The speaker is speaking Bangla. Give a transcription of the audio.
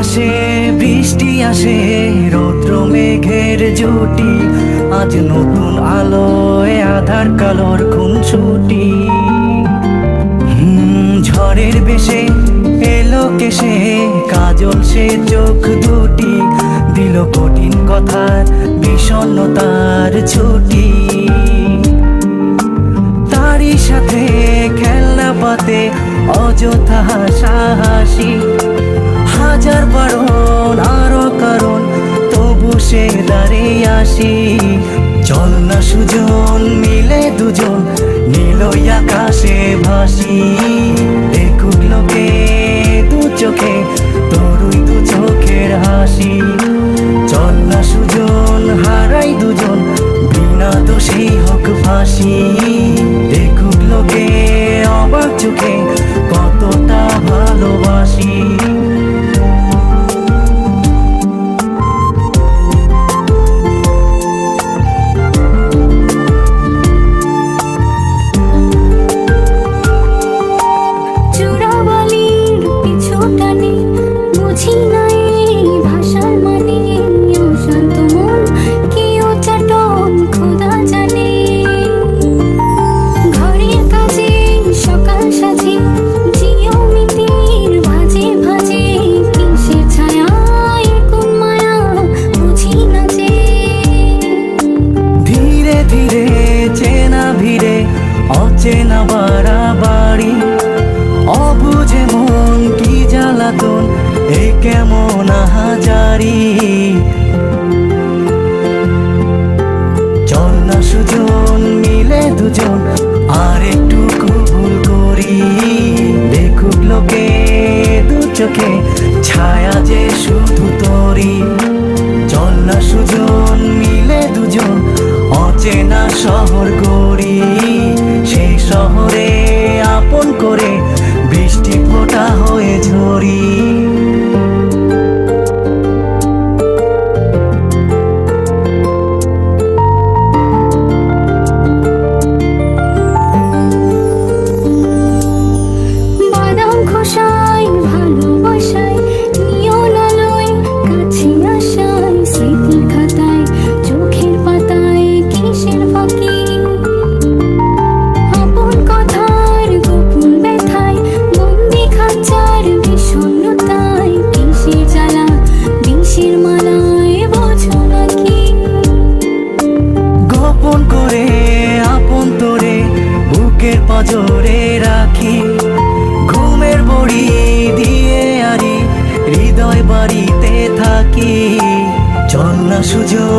আকাশে বৃষ্টি আসে, রৌদ্র মেঘের জুটি, আজ নতুন আলোয় আধার কালোর খুনসুটি। ঝড়ের বেশে এলো কেশে, কাজল সে চোখ দুটি, দিল কঠিন কথার বিষণ্ণতার ছুটি। তারই সাথে খেলনা পাতে অযথা হাসাহাসি, হাজার বারণ আরো কারণ তবু সে দাঁড়িয়ে আসি। চল না সুজন মিলে দুজন নীলই আকাশে ভাসি, দেখুক লোকে দু চোখে তোরই দু চোখের হাসি। চল না সুজন হারাই দুজন বিনা দোষেই হোক ফাঁসি, দেখুক লোকে অবাক চোখে কতটা ভালোবাসি। অচেনা বাড়াবাড়ি, অবুঝে মন কি জ্বালাতন, এ কেমন আহাজারি। চল না সুজন মিলে দুজন আর একটু কবুল করি, দেখুক লোকে দু চোখে ছায়া যে শুধু তোরি। চল না সুজন মিলে দুজন অচেনা শহর গড়ি, সেই শহরে আপন করে বৃষ্টি ফোঁটা হয়ে ঝরি। জোরে রাখি ঘুমের বড়ি দিয়ে আরি, হৃদয় বাড়িতে থাকি। চল না সুজন